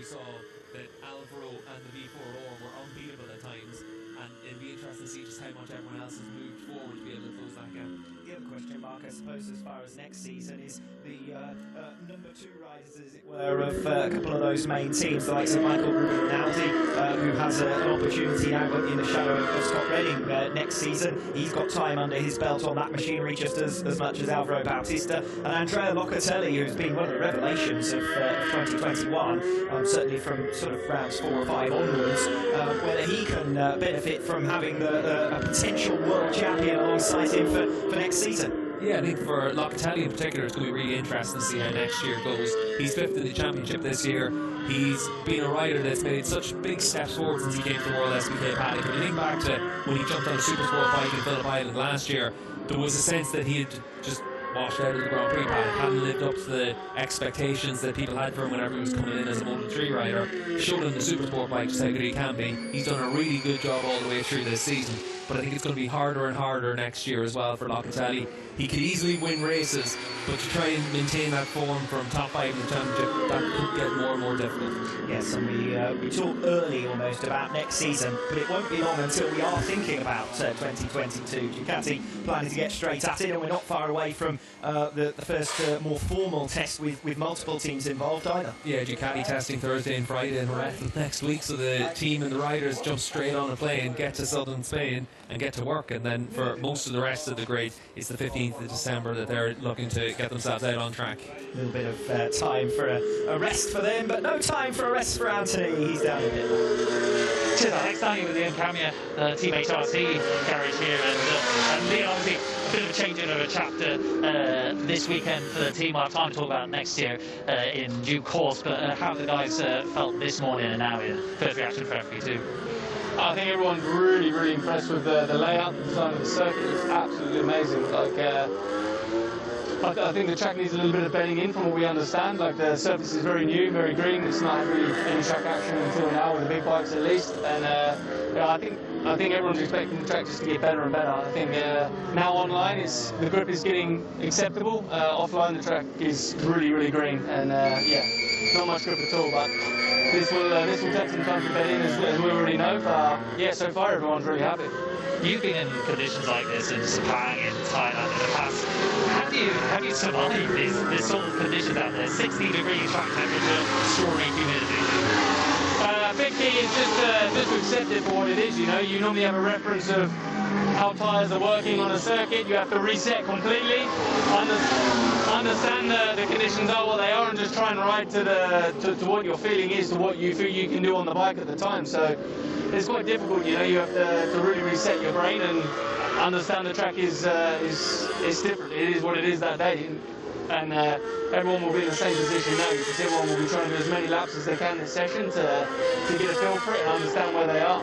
we saw that Alvaro and the V4R were unbeatable at times, and it'll be interesting to see just how much everyone else has moved forward to be able to close that gap. The other question mark, I suppose, as far as next season is the number 2 riders, as it were, of a couple of those main teams, the likes of Michael Rinaldi, who has an opportunity now in the shadow of Scott Redding next season. He's got time under his belt on that machinery just as much as Alvaro Bautista, and Andrea Locatelli, who's been one of the revelations of 2021, certainly from sort of rounds 4 or 5 onwards, whether he can benefit from having a potential world champion alongside him for next season. Yeah, I think for Locatelli in particular, it's going to be really interesting to see how next year goes. He's 5th in the championship this year. He's been a rider that's made such big steps forward since he came to the World Wsbk paddock. When you think back to when he jumped on a Supersport bike in Phillip Island last year, there was a sense that he had just washed out of the Grand Prix paddock, hadn't lived up to the expectations that people had for him whenever he was coming in as a Moto 3 rider. Showed him the Supersport bike just how good he can be. He's done a really good job all the way through this season, but I think it's going to be harder and harder next year as well for Locatelli. He could easily win races, but to try and maintain that form from top 5 in the championship, that could get more and more difficult. Yes, and we talked early almost about next season, but it won't be long until we are thinking about 2022. Ducati planning to get straight at it, and we're not far away from the first more formal test with multiple teams involved either. Yeah, Ducati testing Thursday and Friday in Jerez next week, so the team and the riders jump straight on a plane, get to southern Spain and get to work, and then for most of the rest of the grid, it's the 15th of December that they're looking to get themselves out on track. A little bit of time for a rest for them, but no time for a rest for Anthony. He's down a bit. Cheers, Alex. Standing with Ian Camia, Team HRT garage here, and Leon, obviously a bit of a changing of a chapter this weekend for the team. I'll have time to talk about next year in due course, but how have the guys felt this morning and now? First reaction for Fp2? I think everyone's really, really impressed with the layout, the design of the circuit. It's absolutely amazing. Like, I think the track needs a little bit of bedding in from what we understand. Like, the surface is very new, very green. It's not had really any track action until now with the big bikes at least. And yeah, I think everyone's expecting the track just to get better and better. I think now online the grip is getting acceptable. Offline the track is really, really green, and yeah, not much grip at all. But this will take some time to bed in, as we already know. But yeah, so far everyone's really happy. You've been in conditions like this in Sepang, in Thailand in the past. How do you survive this sort of conditions out there? 60-degree track temperature, extraordinary humidity. I think it's just to accept it for what it is. You know, you normally have a reference of how tyres are working on a circuit. You have to reset completely, understand the conditions are what they are, and just try and ride to what your feeling is, to what you feel you can do on the bike at the time. So it's quite difficult. You know, you have to really reset your brain and understand the track is different. It is what it is that day. And everyone will be in the same position now, because everyone will be trying to do as many laps as they can this session to get a feel for it and understand where they are.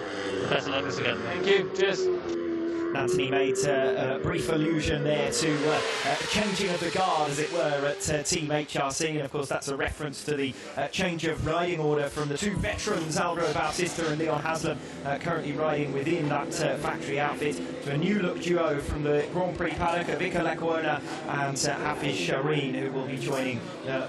Best of luck this again. Thank you. Cheers. Anthony made a brief allusion there to changing of the guard, as it were, at Team HRC, and of course that's a reference to the change of riding order from the 2 veterans, Alvaro Bautista and Leon Haslam, currently riding within that factory outfit, to a new look duo from the Grand Prix paddock, Vika Lecuona and Hafiz Shireen, who will be joining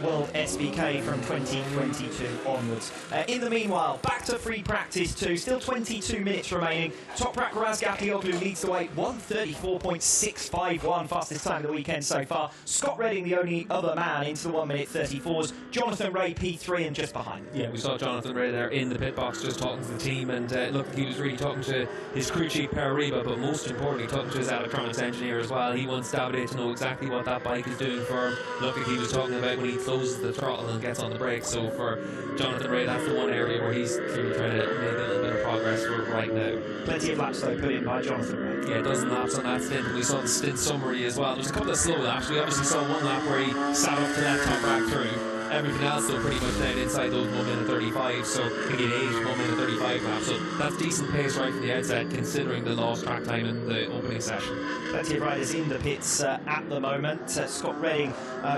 World Wsbk from 2022 onwards. In the meanwhile, back to free practice 2, still 22 minutes remaining. Toprak Razgatlioglu leads the way, 1:34.651, fastest time of the weekend so far. Scott Redding, the only other man, into the 1:34s. Jonathan Ray P3 and just behind. Yeah, we saw Jonathan Ray there in the pit box just talking to the team, and look, he was really talking to his crew chief Per Reba, but most importantly talking to his electronics engineer as well. He wants Davide to know exactly what that bike is doing for him. Look, like he was talking about when he closes the throttle and gets on the brakes. So for Jonathan Ray, that's the one area where he's really trying to make a little bit of progress for right now. Plenty of laps though put in by Jonathan Ray. Yeah, a dozen laps on that stint, and we saw the stint summary as well. There was a couple of slow laps. We obviously saw one lap where he sat up to let Toprak through. Everything else though pretty much down inside those 1:35, so I think it aged 1:35 laps. So that's decent pace right from the outset, considering the lost track time in the opening session. Plenty of riders in the pits at the moment. Scott Redding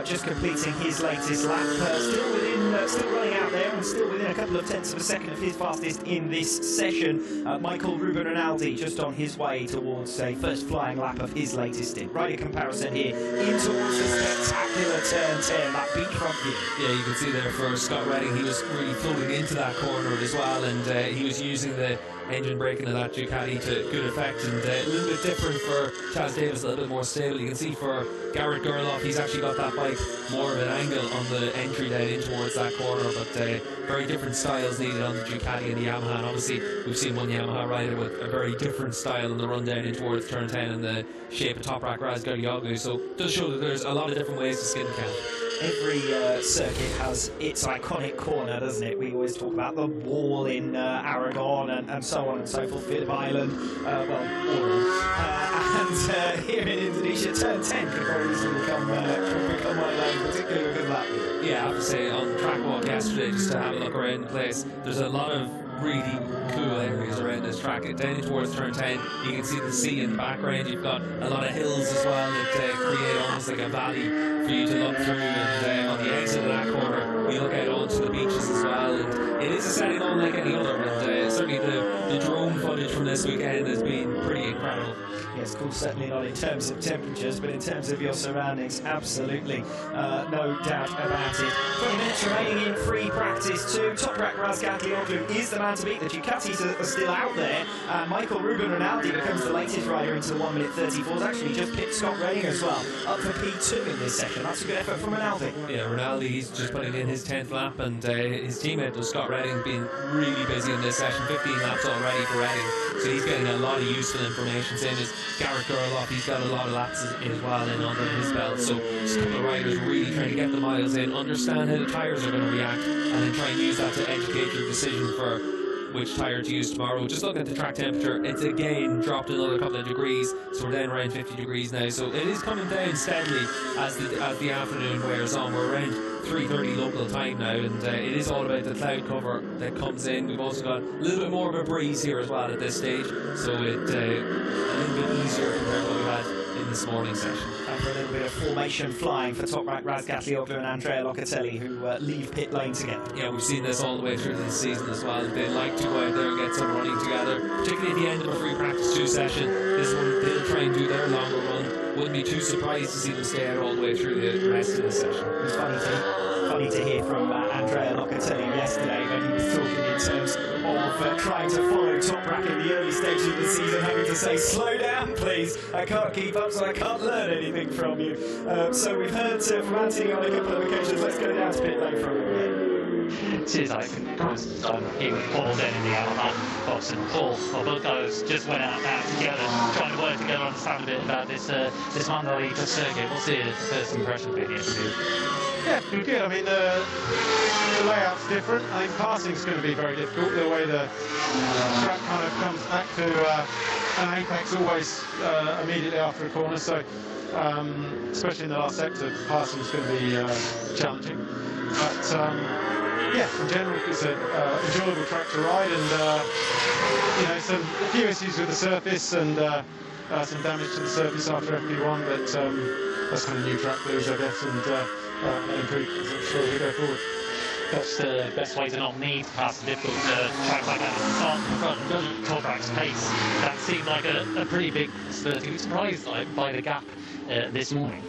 just completing his latest lap, still running out there, and still within a couple of tenths of a second of his fastest in this session. Michael Ruben Rinaldi just on his way towards a first flying lap of his latest stint. Rider comparison here in towards the spectacular turn 10, that beachfront view. Yeah, you can see there for Scott Redding, he was really floating into that corner as well, and he was using the engine braking of that Ducati to good effect, and a little bit different for Chaz Davis, a little bit more stable. You can see for Garrett Gerloff, he's actually got that bike more of an angle on the entry down in towards that corner, but very different styles needed on the Ducati and the Yamaha, and obviously we've seen one Yamaha rider with a very different style on the run down in towards turn 10 in the shape of Toprak Razgatlioglu, so it does show that there's a lot of different ways to skin the cat. Every circuit has its iconic corner, doesn't it? We always talk about the wall in Aragon and so on and so forth, Phillip Island, and here in Indonesia, turn 10 could very easily become one of those, particularly because of that. Yeah, I have to say, on track walk yesterday, just to have a look around the place, there's a lot of really cool areas around this track. Down towards turn 10, you can see the sea in the background. You've got a lot of hills as well that create almost like a valley for you to look through, and on the exit of that corner we look out onto the beaches as well, and it is a setting unlike any other, and certainly the drone footage from this weekend has been pretty incredible. Yes, cool, certainly not in terms of temperatures, but in terms of your surroundings, absolutely, no doubt about it. 20 minutes remaining in free practice 2. Toprak Razgatlioglu is the man to beat. The Ducatis are still out there. Michael Ruben Rinaldi becomes the latest rider into the 1 minute 34s. Actually just picked Scott Redding as well, up for P2 in this session. That's a good effort from Rinaldi. Yeah, Rinaldi, he's just putting in his 10th lap, and his teammate Scott Redding been really busy in this session, 15 laps already for Redding, so he's getting a lot of useful information. Same as Garrett Gerloff, he's got a lot of laps as well in under his belt, so just a couple of riders really trying to get the miles in, understand how the tyres are going to react, and then try and use that to educate your decision for which tyre to use tomorrow. Just look at the track temperature, it's again dropped another couple of degrees, so we're down around 50 degrees now, so it is coming down steadily as the afternoon wears on. We're around 3:30 local time now, and it is all about the cloud cover that comes in. We've also got a little bit more of a breeze here as well at this stage, so it's a little bit easier compared to what we had in this morning session. And for a little bit of formation flying for Toprak Razgatlioglu and Andrea Locatelli, who leave pit lane together. Yeah, we've seen this all the way through this season as well. They like to go out there and get some running together, particularly at the end of a free practice 2 session. This one, they'll try and do their longer run. Wouldn't be too surprised to see them stay out all the way through the rest of the session. It's funny to hear from Andrea Locatelli yesterday when he was talking in terms of trying to follow Toprak in the early stages of the season, having to say, slow down please, I can't keep up, so I can't learn anything from you. So we've heard from Anthony on a couple of occasions. Let's go down to pit lane from him. Cheers, I think he was Paul then in the Yamaha box, and Paul, both guys just went out now together, trying to work together, understand a bit about this Mandalika circuit. What's the first impression being interviewed? Yeah, pretty good. I mean, the layout's different. I think passing's going to be very difficult. The way the track kind of comes back to an apex always immediately after a corner, so especially in the last sector, passing's going to be challenging. But yeah, in general, it's an enjoyable track to ride, and you know, a few issues with the surface and some damage to the surface after FP1, but that's kind of new track blues, I guess, and improvements, I'm sure, as we go forward. That's the best way to not need to pass a difficult track like that. Start in front, Toprak's pace. That seemed like a pretty big spurt. You were surprised by the gap this morning.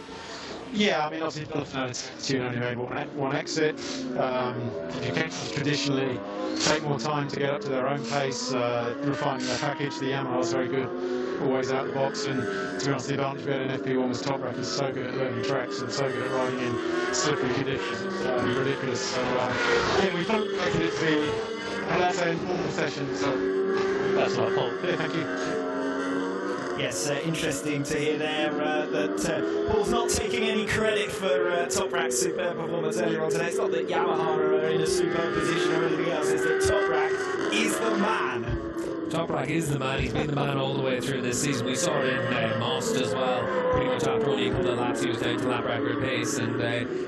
Yeah, I mean, obviously, both know Tune only made one exit. Ducatis traditionally take more time to get up to their own pace, refining their package. The Yamaha's very good, always out the box, and to be honest, the advantage we had in FP1 was Toprak is so good at learning tracks and so good at riding in slippery conditions. It's ridiculous. So, yeah, we thought it to be, let's say, an normal session. So that's what I thought. Yeah, thank you. Yes, interesting to hear there that Paul's not taking any credit for Toprak's superb performance earlier on today. It's not that Yamaha are in a superb position or anything else, it's that Toprak is the man. Toprak is the man. He's been the man all the way through this season. We saw it in Most as well. Pretty much after only a couple of laps, he was down to lap record pace. And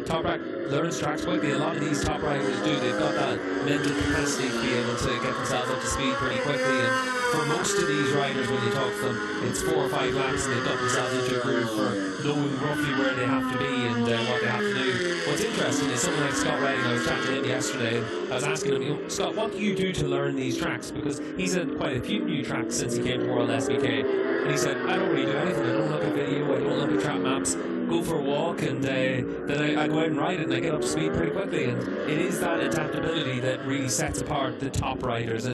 Toprak learns tracks quickly. A lot of these top riders do. They've got that mental capacity to be able to get themselves up to speed pretty quickly. And for most of these riders, when you talk to them, it's 4 or 5 laps and they've got themselves into a groove for knowing roughly where they have to be and what they have to do. What's interesting is someone like Scott Redding. I was chatting to him yesterday and I was asking him, you know, Scott, what do you do to learn these tracks? Because he's had quite a few new tracks since he came to World SBK. And he said, I don't really do anything. I don't look at video, I don't look at track maps. go for a walk, and then I go out and ride it, and I get up to speed pretty quickly. And it is that adaptability that really sets apart the top riders.